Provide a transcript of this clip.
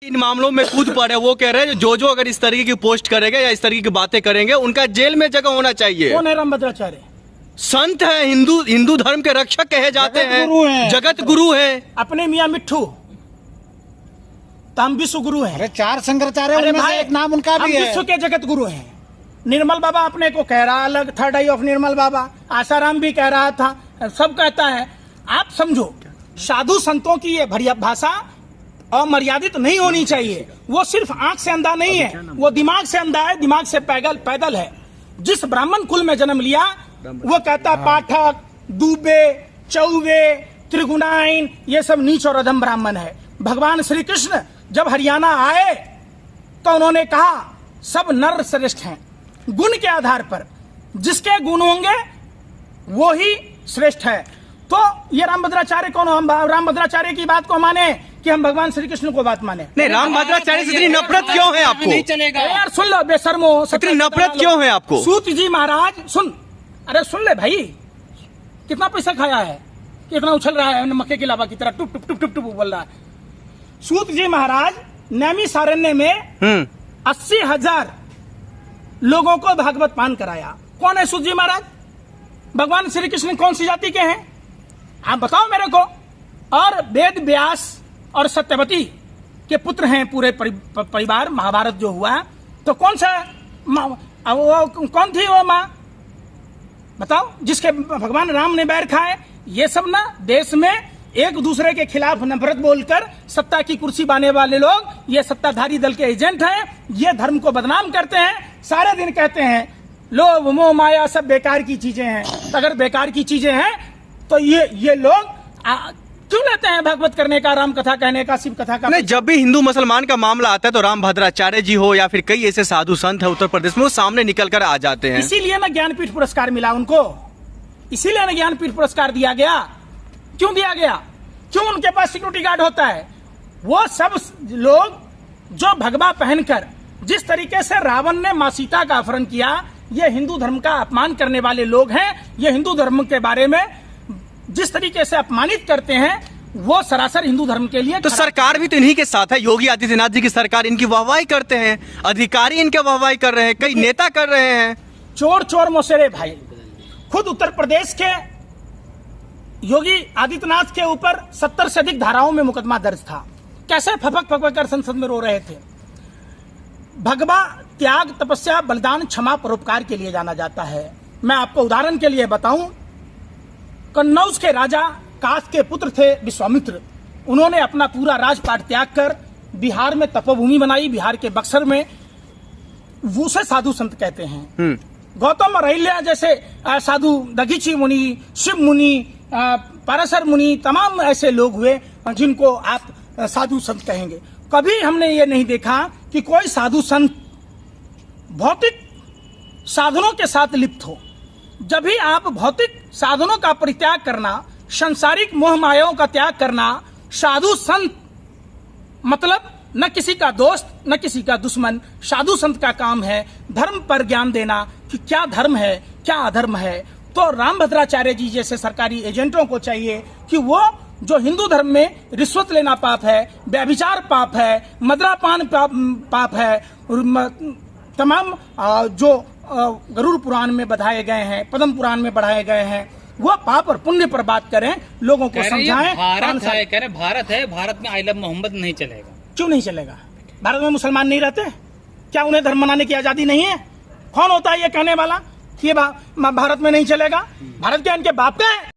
इन मामलों में कूद पड़े, वो कह रहे हैं जो अगर इस तरीके की पोस्ट करेंगे या इस तरीके की बातें करेंगे उनका जेल में जगह होना चाहिए। कौन है रामभद्राचार्य? संत है, हिंदू धर्म के रक्षक कहे जाते हैं, जगत गुरु है। अपने मियाँ मिट्ठू तो हम विश्व गुरु हैं। अरे 4 शंकराचार्य, अरे उनमें से भाई, एक नाम उनका भी हम है। विश्व के जगत गुरु हैं। निर्मल बाबा अपने को कह रहा अलग, थर्ड आई ऑफ निर्मल बाबा, आसाराम भी कह रहा था, सब कहता है। आप समझो, साधु संतों की ये भरिया भाषा अमर्यादित नहीं होनी चाहिए। वो सिर्फ आंख से अंधा नहीं है, वो दिमाग से अंधा है, दिमाग से पैदल है। जिस ब्राह्मण कुल में जन्म लिया वो कहता पाठक, दुबे, चौबे, त्रिगुणाइन, ये सब नीच और अधम ब्राह्मण है। भगवान श्री कृष्ण जब हरियाणा आए तो उन्होंने कहा सब नर श्रेष्ठ हैं, गुण के आधार पर जिसके गुण होंगे वो ही श्रेष्ठ है। तो ये रामभद्राचार्य कौन? हम रामभद्राचार्य की बात को माने कि हम भगवान श्री कृष्ण को बात माने? नहीं, रामभद्राचार्य से इतनी नफरत क्यों है आपको? नहीं चलेगा यार, सुन लो बेशर्मो, इतनी नफरत क्यों है आपको? सूत जी महाराज सुन, अरे सुन ले भाई, कितना पैसा खाया है, कितना उछल रहा है मक्के की लावा की तरह, टुप टुप टुप टुप टुप बोल रहा है। सूत जी महाराज नैमी सारण्य में 80,000 लोगों को भागवत पान कराया। कौन है सूत जी महाराज? भगवान श्री कृष्ण कौन सी जाति के हैं आप बताओ मेरे को। और वेद व्यास और सत्यवती के पुत्र हैं पूरे परिवार। महाभारत जो हुआ तो कौन सा वो कौन थी वो माँ बताओ जिसके भगवान राम ने बैर खाए? ये सब ना देश में एक दूसरे के खिलाफ नफरत बोलकर सत्ता की कुर्सी पाने वाले लोग, ये सत्ताधारी दल के एजेंट हैं। ये धर्म को बदनाम करते हैं, सारे दिन कहते हैं लोभ मोह माया सब बेकार की चीजें हैं। अगर बेकार की चीजें हैं तो ये लोग क्यों लेते हैं भागवत करने का, राम कथा कहने का, शिव कथा का? नहीं, जब भी हिंदू मुसलमान का मामला आता है तो रामभद्राचार्य जी हो या फिर कई ऐसे साधु संत है उत्तर प्रदेश में, वो सामने निकल कर आ जाते हैं। इसीलिए ना ज्ञानपीठ पुरस्कार मिला उनको, इसीलिए ना ज्ञानपीठ पुरस्कार दिया गया। क्यों दिया गया? क्यों उनके पास सिक्योरिटी गार्ड होता है? वो सब लोग जो भगवा पहनकर जिस तरीके से रावण ने मां सीता का अपहरण किया, ये हिंदू धर्म का अपमान करने वाले लोग हैं। ये हिंदू धर्म के बारे में जिस तरीके से अपमानित करते हैं वो सरासर हिंदू धर्म के लिए। तो सरकार भी तो इन्हीं के साथ है। योगी आदित्यनाथ जी की सरकार इनकी वाहवाही करते हैं, अधिकारी इनके वाहवाही कर रहे हैं, कई नेता कर रहे हैं। चोर मोसेरे भाई, खुद उत्तर प्रदेश के योगी आदित्यनाथ के ऊपर 70 से अधिक धाराओं में मुकदमा दर्ज था। कैसे फपक कर संसद में रो रहे थे। भगवा त्याग, तपस्या, बलिदान, क्षमा, परोपकार के लिए जाना जाता है। मैं आपको उदाहरण के लिए बताऊं, कन्नौज के राजा काश के पुत्र थे विश्वामित्र। उन्होंने अपना पूरा राजपाट त्याग कर बिहार में तपोभूमि बनाई, बिहार के बक्सर में। उसे साधु संत कहते हैं। गौतम और अहिल्या जैसे साधु, दधीची मुनि, शिव मुनि, पराशर मुनि, तमाम ऐसे लोग हुए जिनको आप साधु संत कहेंगे। कभी हमने ये नहीं देखा कि कोई साधु संत भौतिक साधनों के साथ लिप्त हो। जब भी आप भौतिक साधनों का परित्याग करना, सांसारिक मोह मायाओं का त्याग करना, साधु संत मतलब न किसी का दोस्त न किसी का दुश्मन। साधु संत का काम है धर्म पर ज्ञान देना कि क्या धर्म है क्या अधर्म है। तो रामभद्राचार्य जी जैसे सरकारी एजेंटों को चाहिए कि वो जो हिंदू धर्म में रिश्वत लेना पाप है, व्यभिचार पाप है, मदिरापान पाप है, तमाम जो गरुड़ पुराण में बताए गए हैं, पद्म पुराण में बढ़ाए गए हैं, वो पाप और पुण्य पर बात करें, लोगों को समझाएं। भारत है, भारत में आई लव मोहम्मद नहीं चलेगा। क्यों नहीं चलेगा? भारत में मुसलमान नहीं रहते? क्या उन्हें धर्म मनाने की आजादी नहीं है? कौन होता है ये कहने वाला कि ये भारत में नहीं चलेगा? भारत के इनके बाप का है।